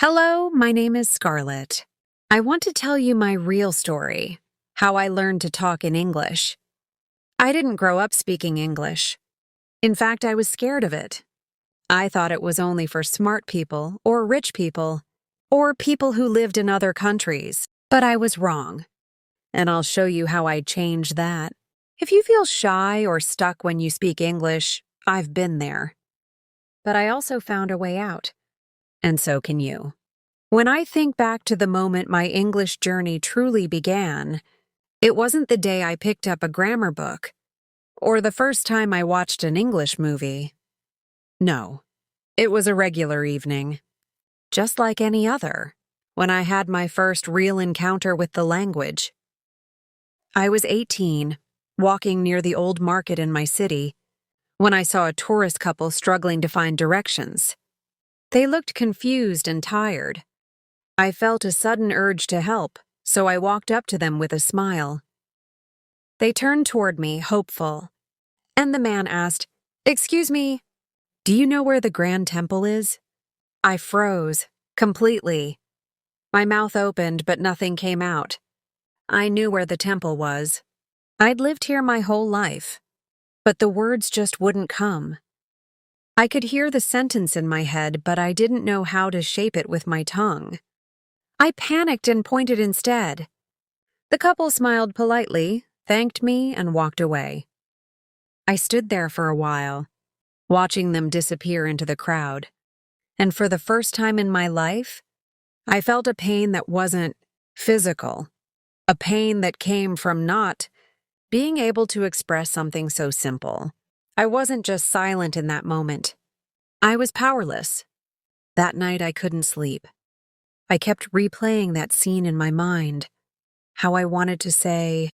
Hello, my name is Scarlett. I want to tell you my real story, how I learned to talk in English. I didn't grow up speaking English. In fact, I was scared of it. I thought it was only for smart people, or rich people, or people who lived in other countries. But I was wrong. And I'll show you how I changed that. If you feel shy or stuck when you speak English, I've been there. But I also found a way out. And so can you. When I think back to the moment my English journey truly began, it wasn't the day I picked up a grammar book, or the first time I watched an English movie. No, it was a regular evening, just like any other, when I had my first real encounter with the language. I was 18, walking near the old market in my city, when I saw a tourist couple struggling to find directions. They looked confused and tired. I felt a sudden urge to help, so I walked up to them with a smile. They turned toward me, hopeful, and the man asked, "Excuse me, do you know where the Grand Temple is?" I froze, completely. My mouth opened, but nothing came out. I knew where the temple was. I'd lived here my whole life, but the words just wouldn't come. I could hear the sentence in my head, but I didn't know how to shape it with my tongue. I panicked and pointed instead. The couple smiled politely, thanked me, and walked away. I stood there for a while, watching them disappear into the crowd. And for the first time in my life, I felt a pain that wasn't physical, a pain that came from not being able to express something so simple. I wasn't just silent in that moment. I was powerless. That night I couldn't sleep. I kept replaying that scene in my mind, how I wanted to say,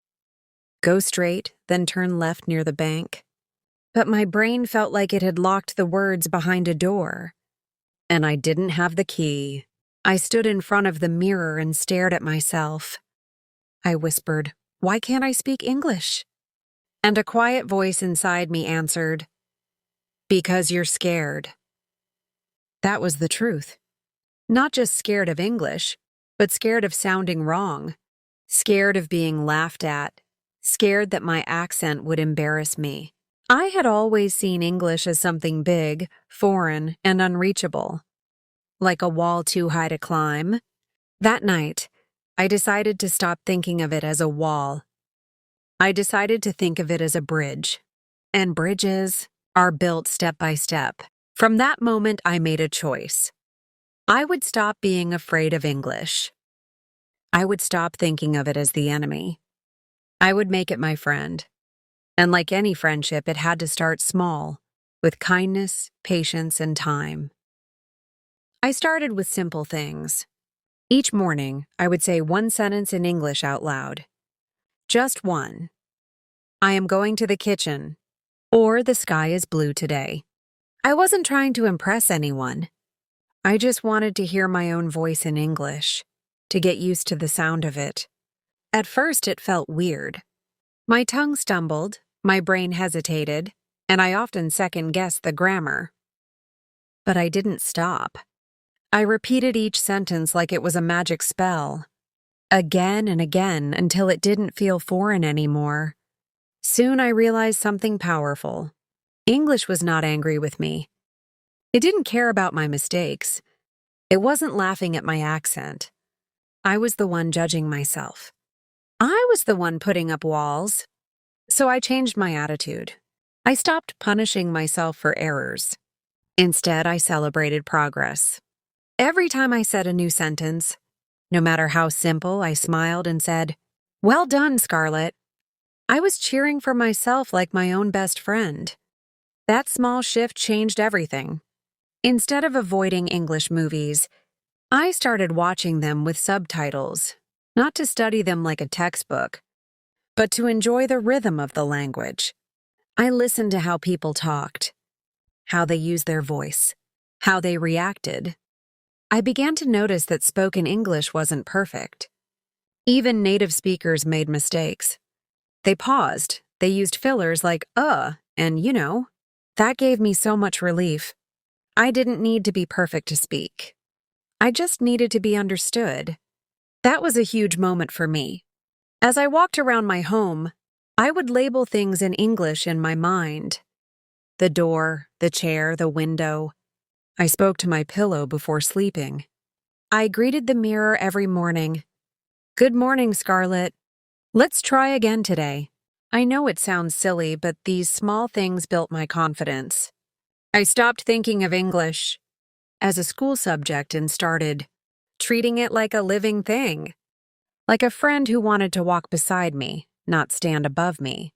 "Go straight, then turn left near the bank." But my brain felt like it had locked the words behind a door, and I didn't have the key. I stood in front of the mirror and stared at myself. I whispered, "Why can't I speak English?" And a quiet voice inside me answered, "Because you're scared." That was the truth. Not just scared of English, but scared of sounding wrong, scared of being laughed at, scared that my accent would embarrass me. I had always seen English as something big, foreign, and unreachable, like a wall too high to climb. That night, I decided to stop thinking of it as a wall. I decided to think of it as a bridge. And bridges are built step by step. From that moment, I made a choice. I would stop being afraid of English. I would stop thinking of it as the enemy. I would make it my friend. And like any friendship, it had to start small, with kindness, patience, and time. I started with simple things. Each morning, I would say one sentence in English out loud. Just one. "I am going to the kitchen," or "The sky is blue today." I wasn't trying to impress anyone. I just wanted to hear my own voice in English, to get used to the sound of it. At first, it felt weird. My tongue stumbled, my brain hesitated, and I often second-guessed the grammar. But I didn't stop. I repeated each sentence like it was a magic spell, again and again until it didn't feel foreign anymore. Soon I realized something powerful. English was not angry with me. It didn't care about my mistakes. It wasn't laughing at my accent. I was the one judging myself. I was the one putting up walls. So I changed my attitude. I stopped punishing myself for errors. Instead, I celebrated progress. Every time I said a new sentence, no matter how simple, I smiled and said, "Well done, Scarlett." I was cheering for myself like my own best friend. That small shift changed everything. Instead of avoiding English movies, I started watching them with subtitles, not to study them like a textbook, but to enjoy the rhythm of the language. I listened to how people talked, how they used their voice, how they reacted. I began to notice that spoken English wasn't perfect. Even native speakers made mistakes. They paused, they used fillers like and That gave me so much relief. I didn't need to be perfect to speak. I just needed to be understood. That was a huge moment for me. As I walked around my home, I would label things in English in my mind. The door, the chair, the window. I spoke to my pillow before sleeping. I greeted the mirror every morning. Good morning, Scarlett. Let's try again today. I know it sounds silly, but these small things built my confidence. I stopped thinking of English as a school subject and started treating it like a living thing, like a friend who wanted to walk beside me, not stand above me.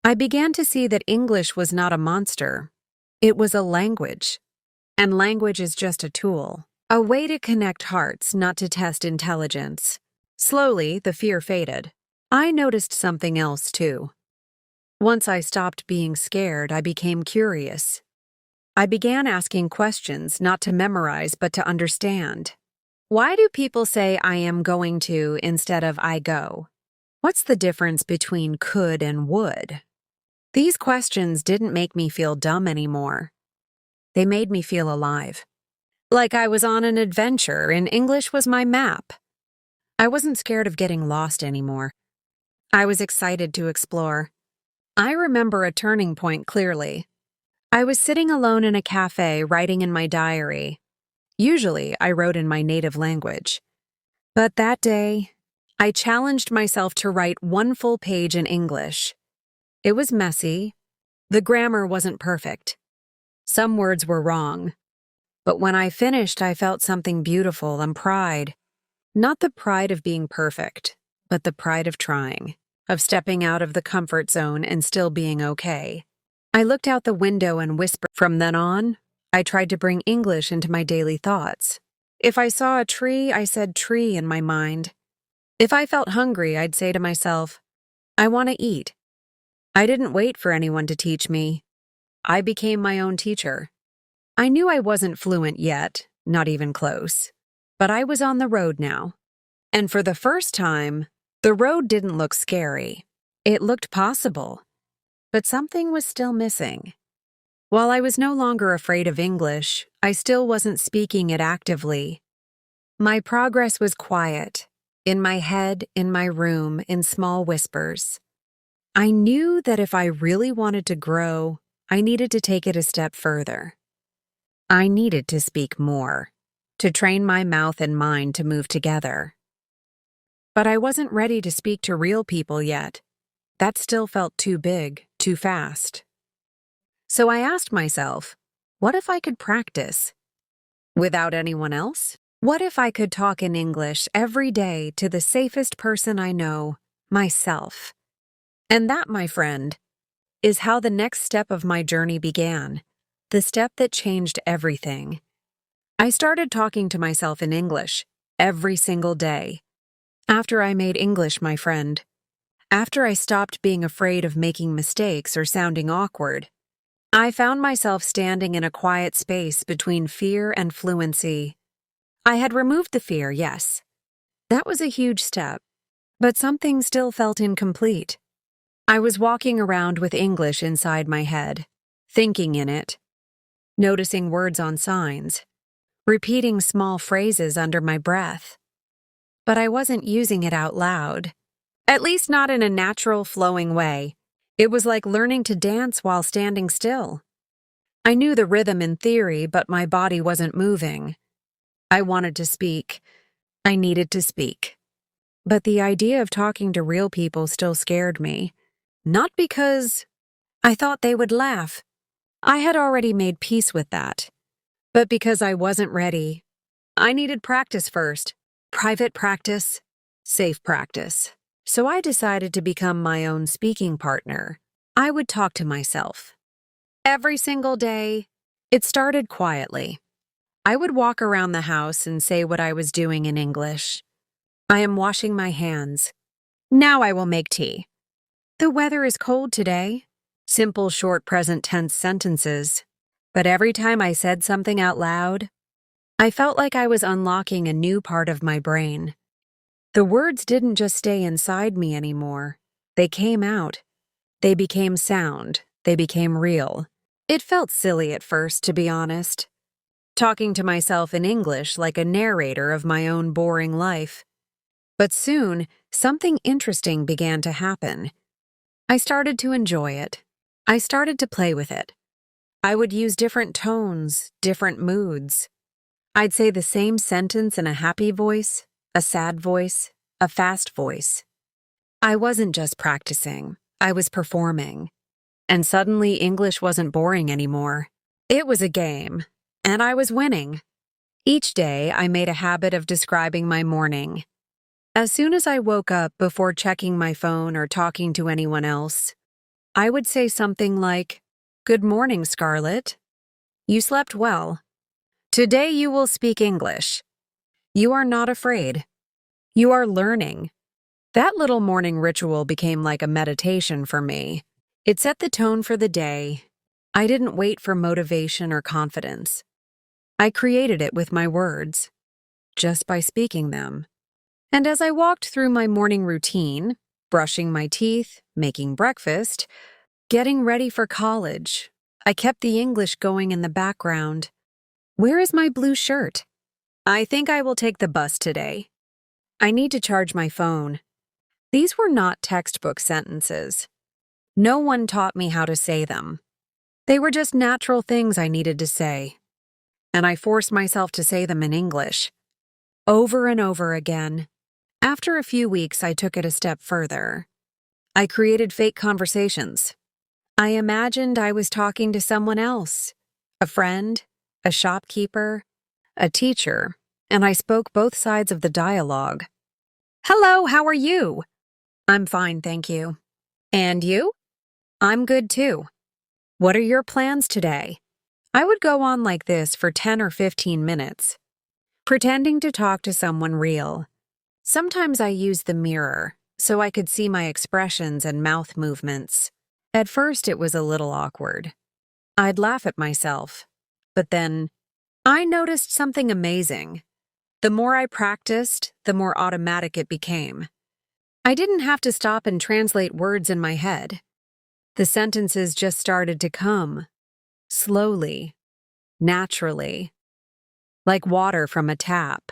I began to see that English was not a monster. It was a language. And language is just a tool, a way to connect hearts, not to test intelligence. Slowly, the fear faded. I noticed something else, too. Once I stopped being scared, I became curious. I began asking questions, not to memorize, but to understand. Why do people say I am going to instead of I go? What's the difference between could and would? These questions didn't make me feel dumb anymore. They made me feel alive. Like I was on an adventure and English was my map. I wasn't scared of getting lost anymore. I was excited to explore. I remember a turning point clearly. I was sitting alone in a cafe writing in my diary. Usually, I wrote in my native language. But that day, I challenged myself to write one full page in English. It was messy. The grammar wasn't perfect. Some words were wrong. But when I finished, I felt something beautiful and pride. Not the pride of being perfect, but the pride of trying, of stepping out of the comfort zone and still being okay. I looked out the window and whispered. From then on, I tried to bring English into my daily thoughts. If I saw a tree, I said tree in my mind. If I felt hungry, I'd say to myself, I want to eat. I didn't wait for anyone to teach me. I became my own teacher. I knew I wasn't fluent yet, not even close. But I was on the road now. And for the first time, the road didn't look scary. It looked possible. But something was still missing. While I was no longer afraid of English, I still wasn't speaking it actively. My progress was quiet, in my head, in my room, in small whispers. I knew that if I really wanted to grow, I needed to take it a step further. I needed to speak more, to train my mouth and mind to move together. But I wasn't ready to speak to real people yet. That still felt too big, too fast. So I asked myself, what if I could practice? Without anyone else? What if I could talk in English every day to the safest person I know, myself? And that, my friend, is how the next step of my journey began, the step that changed everything. I started talking to myself in English every single day. After I made English my friend, after I stopped being afraid of making mistakes or sounding awkward, I found myself standing in a quiet space between fear and fluency. I had removed the fear, yes. That was a huge step, but something still felt incomplete. I was walking around with English inside my head, thinking in it, noticing words on signs, repeating small phrases under my breath. But I wasn't using it out loud, at least not in a natural, flowing way. It was like learning to dance while standing still. I knew the rhythm in theory, but my body wasn't moving. I wanted to speak. I needed to speak. But the idea of talking to real people still scared me. Not because I thought they would laugh. I had already made peace with that. But because I wasn't ready. I needed practice first. Private practice, safe practice. So I decided to become my own speaking partner. I would talk to myself. Every single day. It started quietly. I would walk around the house and say what I was doing in English. I am washing my hands. Now I will make tea. The weather is cold today. Simple, short present tense sentences. But every time I said something out loud, I felt like I was unlocking a new part of my brain. The words didn't just stay inside me anymore. They came out. They became sound. They became real. It felt silly at first, to be honest. talking to myself in English like a narrator of my own boring life. But soon, something interesting began to happen. I started to enjoy it. I started to play with it. I would use different tones, different moods. I'd say the same sentence in a happy voice, a sad voice, a fast voice. I wasn't just practicing, I was performing. And suddenly English wasn't boring anymore. It was a game, and I was winning. Each day, I made a habit of describing my morning. As soon as I woke up before checking my phone or talking to anyone else, I would say something like, "Good morning, Scarlett. You slept well. Today you will speak English. You are not afraid. You are learning." That little morning ritual became like a meditation for me. It set the tone for the day. I didn't wait for motivation or confidence. I created it with my words, just by speaking them. And as I walked through my morning routine, brushing my teeth, making breakfast, getting ready for college, I kept the English going in the background. Where is my blue shirt? I think I will take the bus today. I need to charge my phone. These were not textbook sentences. No one taught me how to say them. They were just natural things I needed to say. And I forced myself to say them in English, over and over again. After a few weeks, I took it a step further. I created fake conversations. I imagined I was talking to someone else, a friend, a shopkeeper, a teacher, and I spoke both sides of the dialogue. "Hello, how are you?" "I'm fine, thank you." "And you?" "I'm good too." "What are your plans today?" I would go on like this for 10 or 15 minutes, pretending to talk to someone real. Sometimes I used the mirror, so I could see my expressions and mouth movements. At first, it was a little awkward. I'd laugh at myself, but then I noticed something amazing. The more I practiced, the more automatic it became. I didn't have to stop and translate words in my head. The sentences just started to come, slowly, naturally, like water from a tap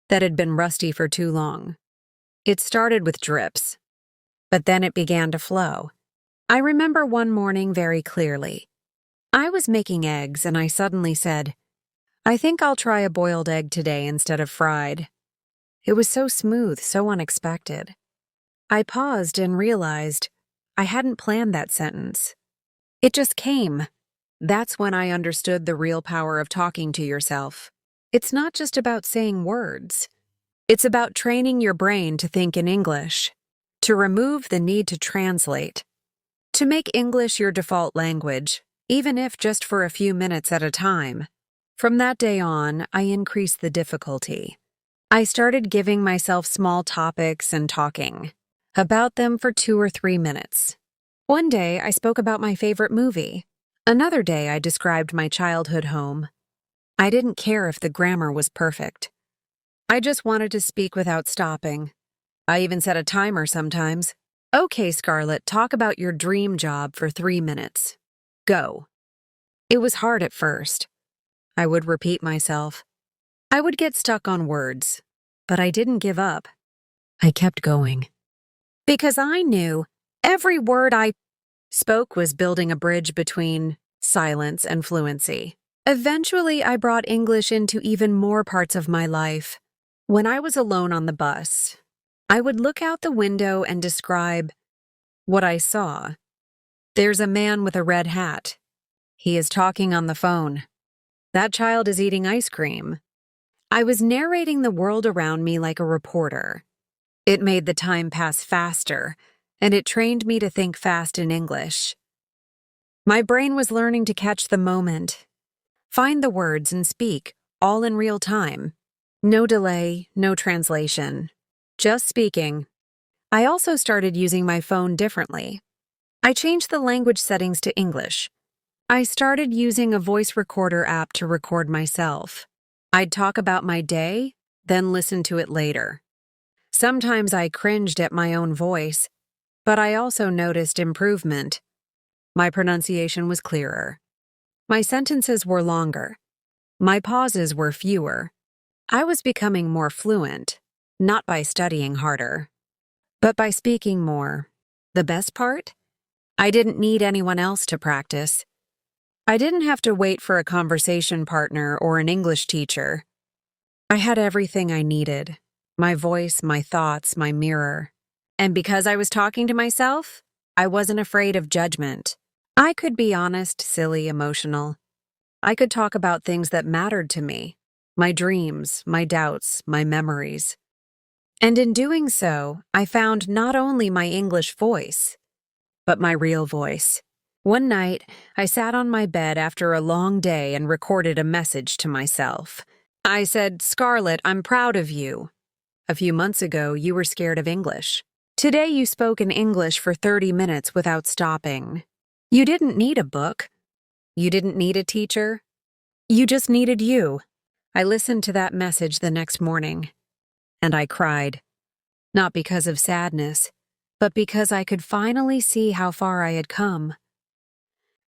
that had been rusty for too long. It started with drips, but then it began to flow. I remember one morning very clearly. I was making eggs and I suddenly said, "I think I'll try a boiled egg today instead of fried." It was so smooth, so unexpected. I paused and realized I hadn't planned that sentence. It just came. That's when I understood the real power of talking to yourself. It's not just about saying words. It's about training your brain to think in English, to remove the need to translate, to make English your default language, even if just for a few minutes at a time. From that day on, I increased the difficulty. I started giving myself small topics and talking about them for 2 or 3 minutes. One day, I spoke about my favorite movie. Another day, I described my childhood home. I didn't care if the grammar was perfect. I just wanted to speak without stopping. I even set a timer sometimes. "Okay, Scarlett, talk about your dream job for 3 minutes. Go." It was hard at first. I would repeat myself. I would get stuck on words, but I didn't give up. I kept going. Because I knew every word I spoke was building a bridge between silence and fluency. Eventually, I brought English into even more parts of my life. When I was alone on the bus, I would look out the window and describe what I saw. "There's a man with a red hat. He is talking on the phone. That child is eating ice cream." I was narrating the world around me like a reporter. It made the time pass faster, and it trained me to think fast in English. My brain was learning to catch the moment, find the words and speak, all in real time. No delay, no translation. Just speaking. I also started using my phone differently. I changed the language settings to English. I started using a voice recorder app to record myself. I'd talk about my day, then listen to it later. Sometimes I cringed at my own voice, but I also noticed improvement. My pronunciation was clearer. My sentences were longer. My pauses were fewer. I was becoming more fluent, not by studying harder, but by speaking more. The best part? I didn't need anyone else to practice. I didn't have to wait for a conversation partner or an English teacher. I had everything I needed: my voice, my thoughts, my mirror. And because I was talking to myself, I wasn't afraid of judgment. I could be honest, silly, emotional. I could talk about things that mattered to me: my dreams, my doubts, my memories. And in doing so, I found not only my English voice, but my real voice. One night, I sat on my bed after a long day and recorded a message to myself. I said, "Scarlett, I'm proud of you. A few months ago, you were scared of English. Today, you spoke in English for 30 minutes without stopping. You didn't need a book. You didn't need a teacher. You just needed you." I listened to that message the next morning, and I cried. Not because of sadness, but because I could finally see how far I had come.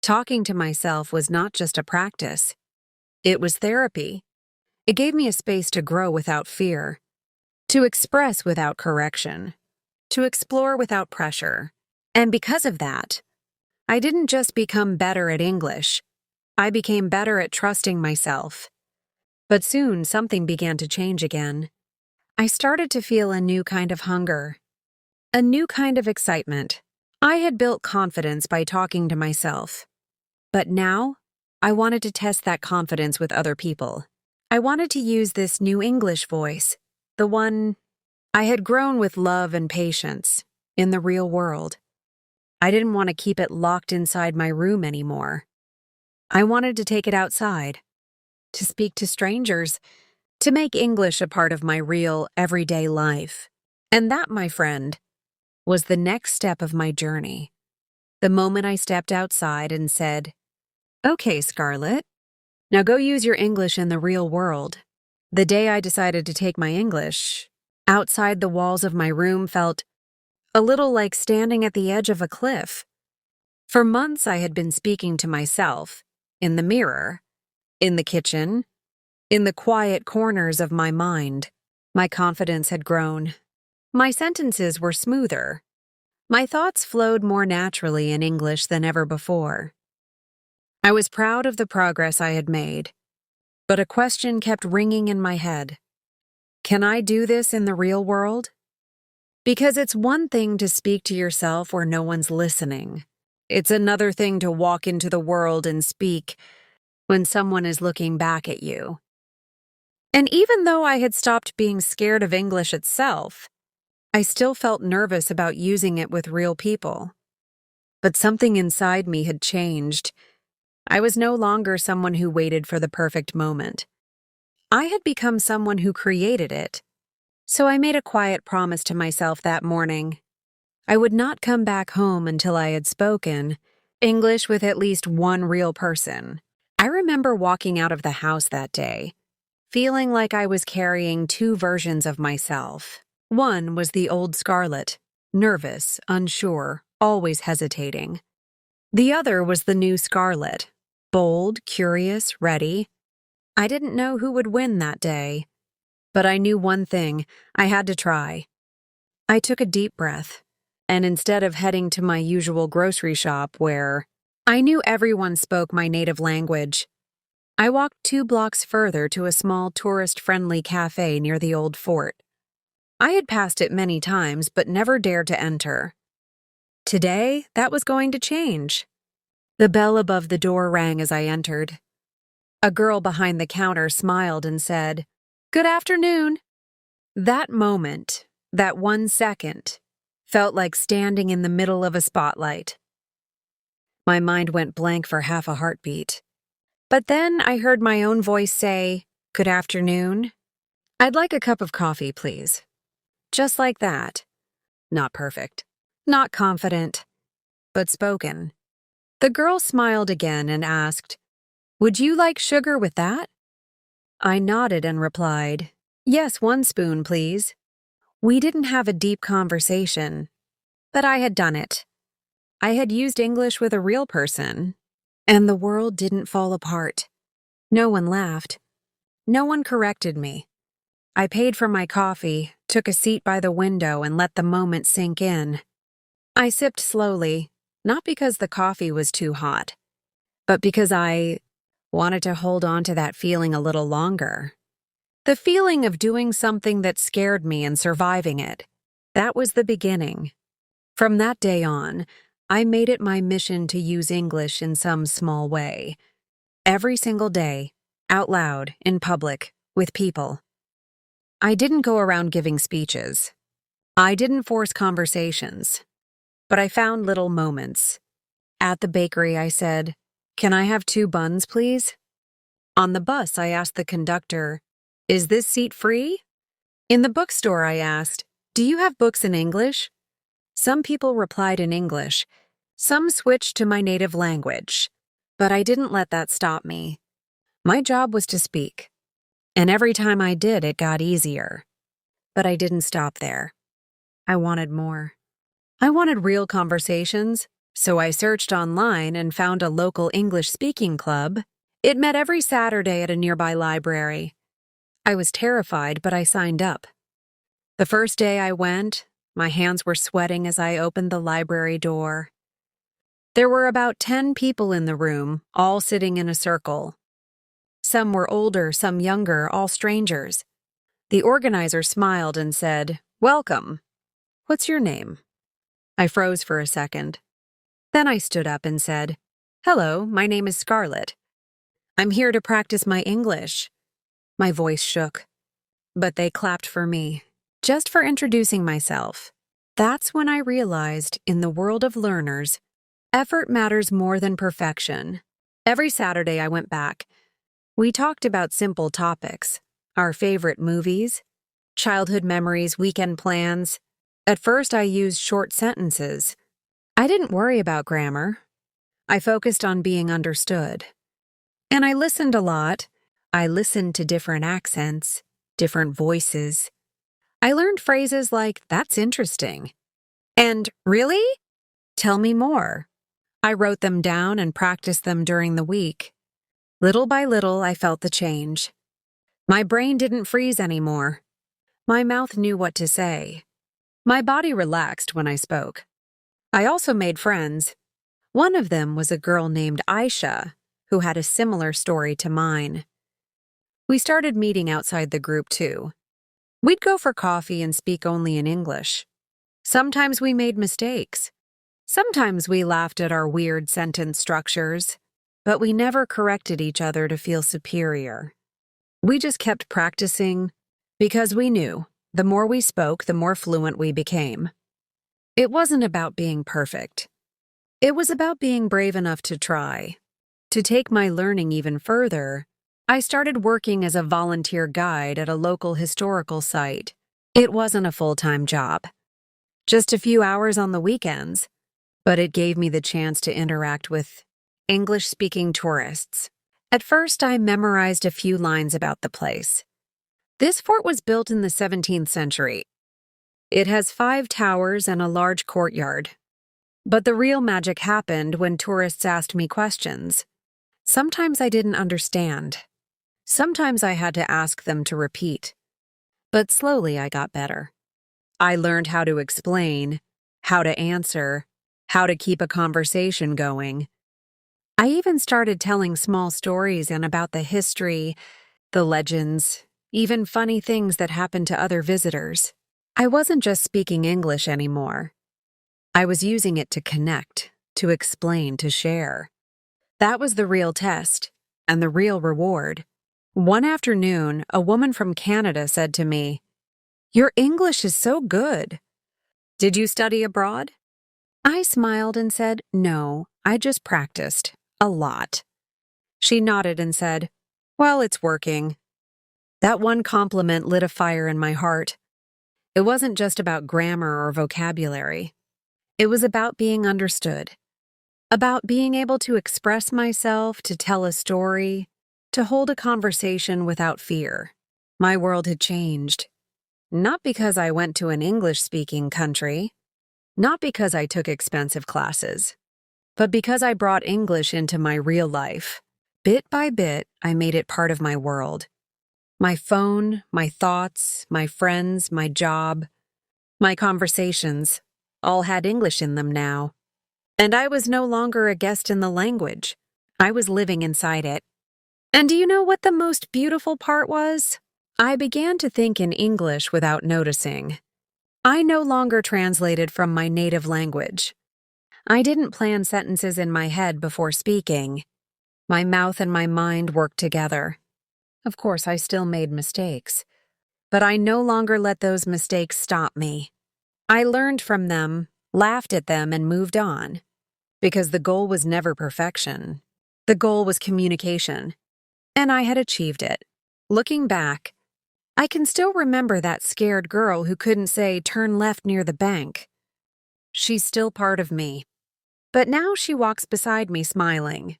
Talking to myself was not just a practice. It was therapy. It gave me a space to grow without fear, to express without correction, to explore without pressure. And because of that, I didn't just become better at English. I became better at trusting myself. But soon something began to change again. I started to feel a new kind of hunger, a new kind of excitement. I had built confidence by talking to myself. But now, I wanted to test that confidence with other people. I wanted to use this new English voice, the one I had grown with love and patience, in the real world. I didn't want to keep it locked inside my room anymore. I wanted to take it outside, to speak to strangers, to make English a part of my real, everyday life. And that, my friend, was the next step of my journey. The moment I stepped outside and said, "Okay, Scarlett, now go use your English in the real world." The day I decided to take my English outside the walls of my room felt a little like standing at the edge of a cliff. For months I had been speaking to myself, in the mirror, in the kitchen, in the quiet corners of my mind. My confidence had grown. My sentences were smoother. My thoughts flowed more naturally in English than ever before. I was proud of the progress I had made, but a question kept ringing in my head. Can I do this in the real world? Because it's one thing to speak to yourself where no one's listening. It's another thing to walk into the world and speak when someone is looking back at you. And even though I had stopped being scared of English itself, I still felt nervous about using it with real people. But something inside me had changed. I was no longer someone who waited for the perfect moment. I had become someone who created it. So I made a quiet promise to myself that morning. I would not come back home until I had spoken English with at least one real person. I remember walking out of the house that day, feeling like I was carrying two versions of myself. One was the old Scarlett, nervous, unsure, always hesitating. The other was the new Scarlett, bold, curious, ready. I didn't know who would win that day, but I knew one thing: I had to try. I took a deep breath, and instead of heading to my usual grocery shop where I knew everyone spoke my native language, I walked 2 blocks further to a small tourist-friendly cafe near the old fort. I had passed it many times but never dared to enter. Today, that was going to change. The bell above the door rang as I entered. A girl behind the counter smiled and said, "Good afternoon." That moment, that 1 second, felt like standing in the middle of a spotlight. My mind went blank for half a heartbeat. But then I heard my own voice say, "Good afternoon. I'd like a cup of coffee, please." Just like that. Not perfect, not confident, but spoken. The girl smiled again and asked, "Would you like sugar with that?" I nodded and replied, "Yes, 1 spoon, please." We didn't have a deep conversation, but I had done it. I had used English with a real person, and the world didn't fall apart. No one laughed. No one corrected me. I paid for my coffee, took a seat by the window, and let the moment sink in. I sipped slowly, not because the coffee was too hot, but because I wanted to hold on to that feeling a little longer. The feeling of doing something that scared me and surviving it. That was the beginning. From that day on, I made it my mission to use English in some small way. Every single day, out loud, in public, with people. I didn't go around giving speeches. I didn't force conversations. But I found little moments. At the bakery, I said, "Can I have 2 buns, please?" On the bus, I asked the conductor, "Is this seat free?" In the bookstore, I asked, "Do you have books in English?" Some people replied in English. Some switched to my native language. But I didn't let that stop me. My job was to speak. And every time I did, it got easier. But I didn't stop there. I wanted more. I wanted real conversations, so I searched online and found a local English-speaking club. It met every Saturday at a nearby library. I was terrified, but I signed up. The first day I went, my hands were sweating as I opened the library door. There were about 10 people in the room, all sitting in a circle. Some were older, some younger, all strangers. The organizer smiled and said, "Welcome. What's your name?" I froze for a second. Then I stood up and said, "Hello, my name is Scarlett. I'm here to practice my English." My voice shook. But they clapped for me, just for introducing myself. That's when I realized, in the world of learners, effort matters more than perfection. Every Saturday I went back. We talked about simple topics, our favorite movies, childhood memories, weekend plans. At first I used short sentences. I didn't worry about grammar. I focused on being understood. And I listened a lot. I listened to different accents, different voices. I learned phrases like, "That's interesting," and "Really? Tell me more." I wrote them down and practiced them during the week. Little by little, I felt the change. My brain didn't freeze anymore. My mouth knew what to say. My body relaxed when I spoke. I also made friends. One of them was a girl named Aisha, who had a similar story to mine. We started meeting outside the group, too. We'd go for coffee and speak only in English. Sometimes we made mistakes. Sometimes we laughed at our weird sentence structures, but we never corrected each other to feel superior. We just kept practicing because we knew the more we spoke, the more fluent we became. It wasn't about being perfect. It was about being brave enough to try. To take my learning even further, I started working as a volunteer guide at a local historical site. It wasn't a full-time job, just a few hours on the weekends, but it gave me the chance to interact with English-speaking tourists. At first, I memorized a few lines about the place. This fort was built in the 17th century. It has 5 towers and a large courtyard. But the real magic happened when tourists asked me questions. Sometimes I didn't understand. Sometimes I had to ask them to repeat. But slowly I got better. I learned how to explain, how to answer, how to keep a conversation going. I even started telling small stories and about the history, the legends, even funny things that happened to other visitors. I wasn't just speaking English anymore. I was using it to connect, to explain, to share. That was the real test, and the real reward. One afternoon, a woman from Canada said to me, "Your English is so good. Did you study abroad?" I smiled and said, "No, I just practiced. A lot." She nodded and said, "Well, it's working." That one compliment lit a fire in my heart. It wasn't just about grammar or vocabulary. It was about being understood, about being able to express myself, to tell a story, to hold a conversation without fear. My world had changed. Not because I went to an English-speaking country, not because I took expensive classes, but because I brought English into my real life, Bit by bit, I made it part of my world. My phone, my thoughts, my friends, my job, my conversations, all had English in them now. And I was no longer a guest in the language. I was living inside it. And do you know what the most beautiful part was? I began to think in English without noticing. I no longer translated from my native language. I didn't plan sentences in my head before speaking. My mouth and my mind worked together. Of course, I still made mistakes, but I no longer let those mistakes stop me. I learned from them, laughed at them, and moved on. Because the goal was never perfection. The goal was communication. And I had achieved it. Looking back, I can still remember that scared girl who couldn't say turn left near the bank. She's still part of me. But now she walks beside me smiling.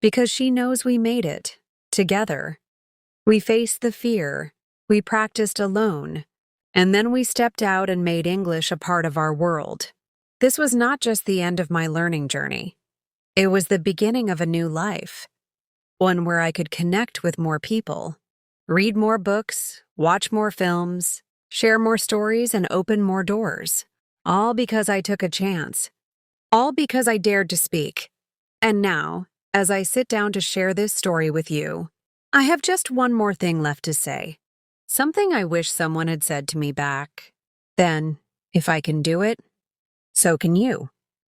Because she knows we made it. Together. We faced the fear. We practiced alone. And then we stepped out and made English a part of our world. This was not just the end of my learning journey. It was the beginning of a new life. One where I could connect with more people, read more books, watch more films, share more stories, and open more doors. All because I took a chance. All because I dared to speak. And now, as I sit down to share this story with you, I have just one more thing left to say. Something I wish someone had said to me back then. If I can do it, so can you.